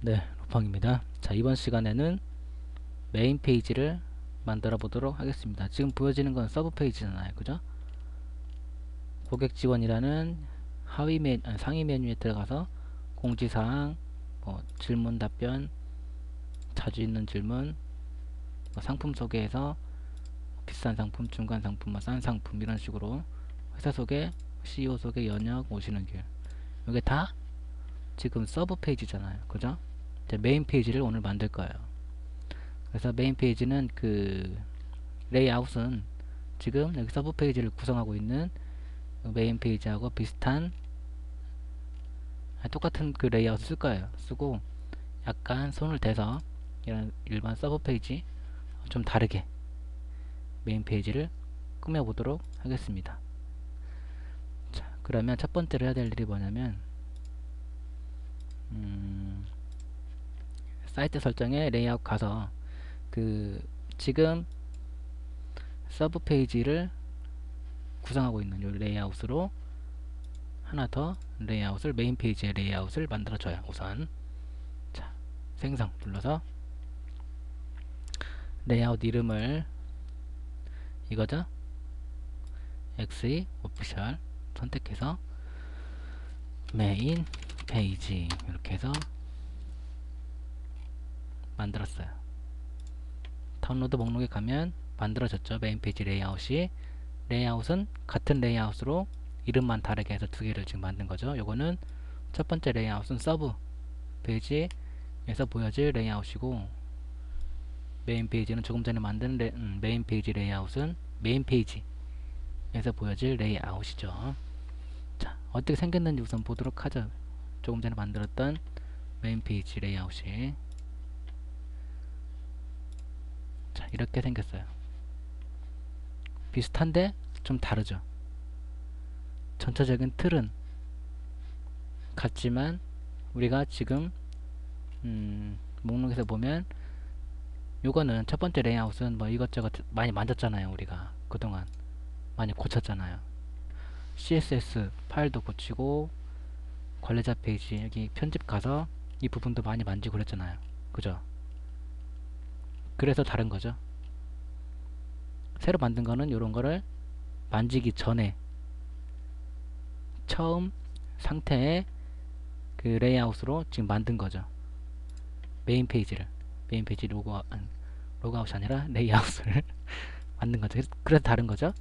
네, 로팡입니다. 자, 이번 시간에는 메인 페이지를 만들어 보도록 하겠습니다. 지금 보여지는 건 서브 페이지잖아요. 그죠? 고객 지원이라는 상위 메뉴에 들어가서 공지사항, 질문 답변, 자주 있는 질문, 상품 소개에서 비싼 상품, 중간 상품, 싼 상품 이런 식으로 회사 소개, CEO 소개, 연역, 오시는 길. 이게 다 지금 서브 페이지잖아요. 그죠? 이제 메인 페이지를 오늘 만들 거예요. 그래서 메인 페이지는 그 레이아웃은 지금 여기 서브 페이지를 구성하고 있는 메인 페이지하고 비슷한 똑같은 그 레이아웃을 쓸 거예요. 쓰고 약간 손을 대서 이런 일반 서브 페이지 좀 다르게 메인 페이지를 꾸며보도록 하겠습니다. 자, 그러면 첫 번째로 해야 될 일이 뭐냐면 사이트 설정에 레이아웃 가서 그 지금 서브 페이지를 구성하고 있는 이 레이아웃으로 하나 더 레이아웃을 메인 페이지의 레이아웃을 만들어줘요. 우선 자, 생성 눌러서 레이아웃 이름을 이거죠? XE 오피셜 선택해서 메인 페이지 이렇게 해서 만들었어요. 다운로드 목록에 가면 만들어졌죠. 메인 페이지 레이아웃이. 레이아웃은 같은 레이아웃으로 이름만 다르게 해서 두 개를 지금 만든 거죠. 요거는 첫 번째 레이아웃은 서브 페이지에서 보여질 레이아웃이고, 메인 페이지는 조금 전에 만든 메인 페이지 레이아웃은 메인 페이지에서 보여질 레이아웃이죠. 자, 어떻게 생겼는지 우선 보도록 하죠. 조금 전에 만들었던 메인 페이지 레이아웃이 자, 이렇게 생겼어요. 비슷한데 좀 다르죠. 전체적인 틀은 같지만 우리가 지금 목록에서 보면 요거는 첫 번째 레이아웃은 뭐 이것저것 많이 만졌잖아요. 우리가 그동안 많이 고쳤잖아요. CSS 파일도 고치고 관리자 페이지 여기 편집 가서 이 부분도 많이 만지고 그랬잖아요. 그죠? 그래서 다른 거죠. 새로 만든 거는 이런 거를 만지기 전에 처음 상태의 그 레이아웃으로 지금 만든 거죠. 메인 페이지를 메인 페이지 로그아웃이 아니라 레이아웃을 만든 거죠. 그래서 다른 거죠.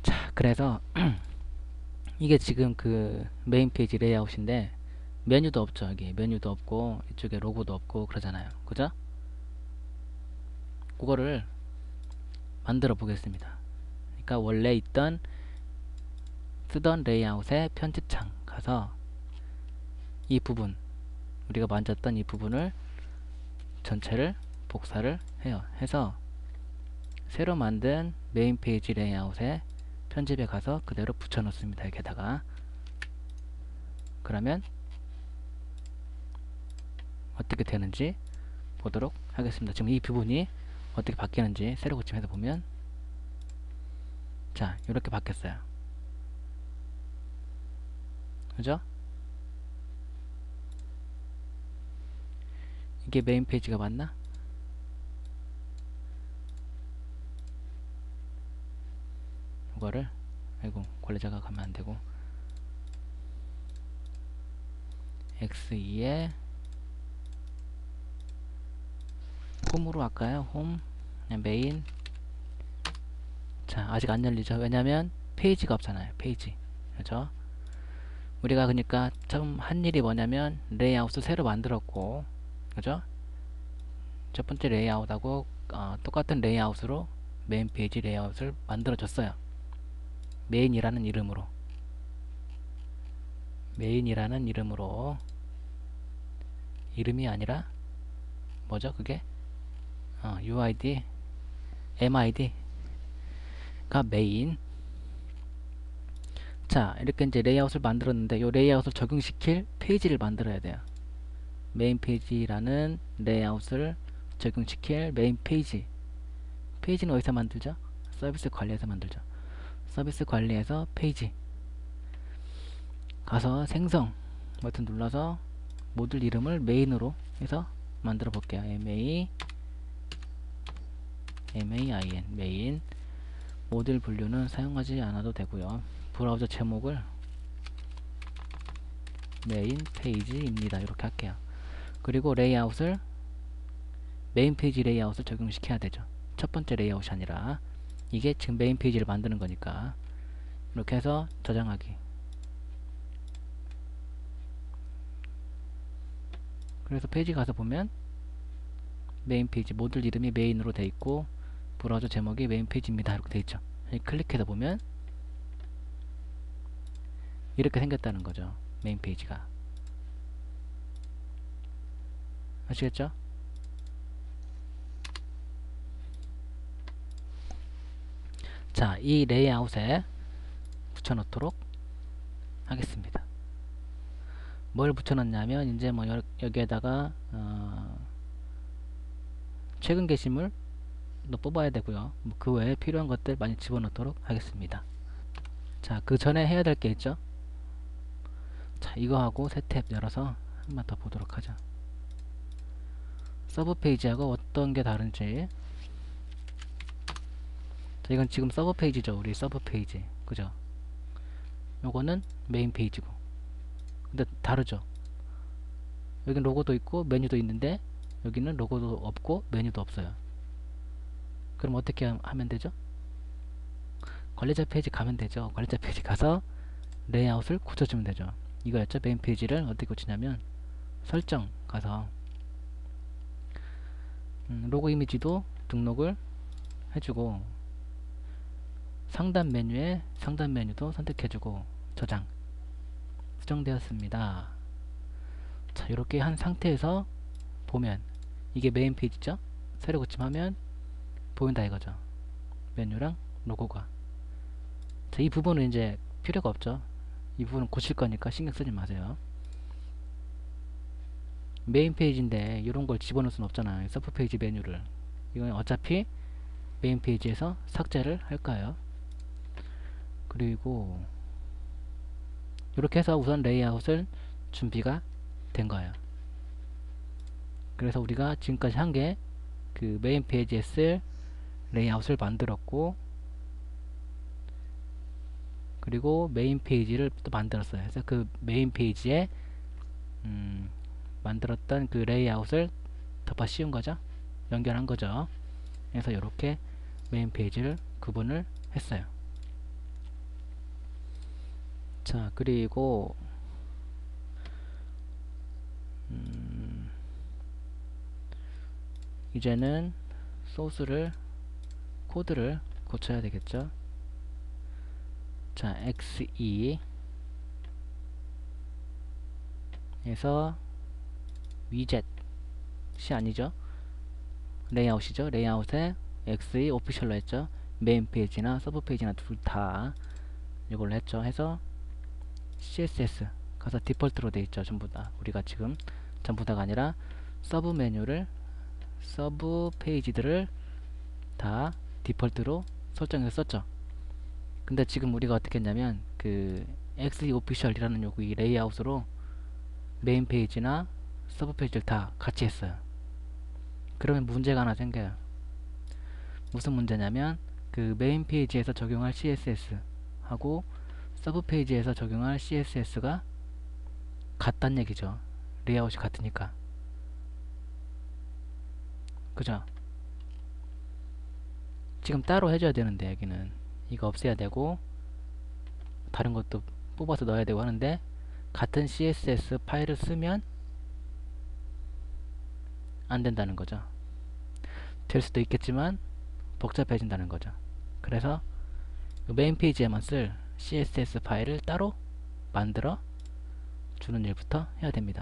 자, 그래서 이게 지금 그 메인 페이지 레이아웃인데 메뉴도 없죠. 여기 메뉴도 없고 이쪽에 로고도 없고 그러잖아요. 그죠? 그거를 만들어 보겠습니다. 그러니까 원래 있던 쓰던 레이아웃의 편집창 가서 이 부분 우리가 만졌던 이 부분을 전체를 복사를 해요. 해서 새로 만든 메인 페이지 레이아웃에 편집에 가서 그대로 붙여 놓습니다. 여기다가. 그러면 어떻게 되는지 보도록 하겠습니다. 지금 이 부분이 어떻게 바뀌는지 새로 고침해서 보면 자, 이렇게 바뀌었어요. 그죠? 이게 메인 페이지가 맞나? 이거를 아이고 관리자가 가면 안되고 X2에 홈으로 할까요? 홈 메인. 자, 아직 안 열리죠. 왜냐면 페이지가 없잖아요. 페이지. 그죠? 우리가 그러니까 처음 한 일이 뭐냐면 레이아웃을 새로 만들었고, 그죠? 첫 번째 레이아웃하고 똑같은 레이아웃으로 메인 페이지 레이아웃을 만들어줬어요. 메인이라는 이름으로 이름이 아니라 뭐죠? 그게 UID MID가 메인. 자, 이렇게 이제 레이아웃을 만들었는데 이 레이아웃을 적용시킬 페이지를 만들어야 돼요. 메인 페이지라는 레이아웃을 적용시킬 메인 페이지. 페이지는 어디서 만들죠? 서비스 관리에서 만들죠. 서비스 관리에서 페이지 가서 생성 버튼 눌러서 모듈 이름을 메인으로 해서 만들어 볼게요. main 메인. 모듈 분류는 사용하지 않아도 되고요. 브라우저 제목을 메인 페이지입니다. 이렇게 할게요. 그리고 레이아웃을 메인 페이지 레이아웃을 적용시켜야 되죠. 첫 번째 레이아웃이 아니라 이게 지금 메인 페이지를 만드는 거니까. 이렇게 해서 저장하기. 그래서 페이지 가서 보면 메인 페이지 모듈 이름이 메인으로 돼 있고 브라우저 제목이 메인 페이지입니다. 이렇게 돼 있죠. 클릭해서 보면 이렇게 생겼다는 거죠. 메인 페이지가. 아시겠죠? 자, 이 레이아웃에 붙여놓도록 하겠습니다. 뭘 붙여놨냐면 이제 뭐 여기에다가 최근 게시물도 뽑아야 되고요. 뭐 그 외에 필요한 것들 많이 집어넣도록 하겠습니다. 자, 그 전에 해야 될 게 있죠. 자, 이거 하고 새 탭 열어서 한번 더 보도록 하죠. 서브 페이지하고 어떤 게 다른지. 자, 이건 지금 서브 페이지죠. 우리 서브 페이지. 그죠? 요거는 메인 페이지고. 근데 다르죠. 여기는 로고도 있고 메뉴도 있는데 여기는 로고도 없고 메뉴도 없어요. 그럼 어떻게 하면 되죠? 관리자 페이지 가면 되죠. 관리자 페이지 가서 레이아웃을 고쳐주면 되죠. 이거였죠. 메인 페이지를 어떻게 고치냐면 설정 가서 로고 이미지도 등록을 해주고 상단 메뉴에 상단 메뉴도 선택해주고 저장. 수정되었습니다. 자, 이렇게 한 상태에서 보면 이게 메인 페이지죠. 새로 고침하면 보인다 이거죠. 메뉴랑 로고가. 자, 이 부분은 이제 필요가 없죠. 이 부분은 고칠 거니까 신경 쓰지 마세요. 메인 페이지인데 이런 걸 집어넣을 수는 없잖아요. 서브 페이지 메뉴를. 이건 어차피 메인 페이지에서 삭제를 할 거예요. 그리고 이렇게 해서 우선 레이아웃을 준비가 된 거예요. 그래서 우리가 지금까지 한 게 그 메인 페이지에 쓸 레이아웃을 만들었고 그리고 메인 페이지를 또 만들었어요. 그래서 그 메인 페이지에 만들었던 그 레이아웃을 덮어 씌운 거죠. 연결한 거죠. 그래서 이렇게 메인 페이지를 구분을 했어요. 자, 그리고 이제는 소스를 코드를 고쳐야 되겠죠. 자, xe 에서 위젯이 아니죠. 레이아웃이죠. 레이아웃에 xe 오피셜로 했죠. 메인 페이지나 서브 페이지나 둘 다 이걸로 했죠. 해서 css 가서 디폴트로 돼 있죠. 전부 다. 우리가 지금 전부 다가 아니라 서브 메뉴를 서브 페이지들을 다 디폴트로 설정해서 썼죠. 근데 지금 우리가 어떻게 했냐면 그 xe 오피셜이라는 여기 레이아웃으로 메인 페이지나 서브 페이지를 다 같이 했어요. 그러면 문제가 하나 생겨요. 무슨 문제냐면 그 메인 페이지에서 적용할 CSS 하고 서브 페이지에서 적용할 CSS가 같단 얘기죠. 레이아웃이 같으니까. 그죠? 지금 따로 해줘야 되는데 여기는 이거 없애야 되고 다른 것도 뽑아서 넣어야 되고 하는데 같은 CSS 파일을 쓰면 안 된다는 거죠. 될 수도 있겠지만 복잡해진다는 거죠. 그래서 메인 페이지에만 쓸 CSS 파일을 따로 만들어 주는 일부터 해야 됩니다.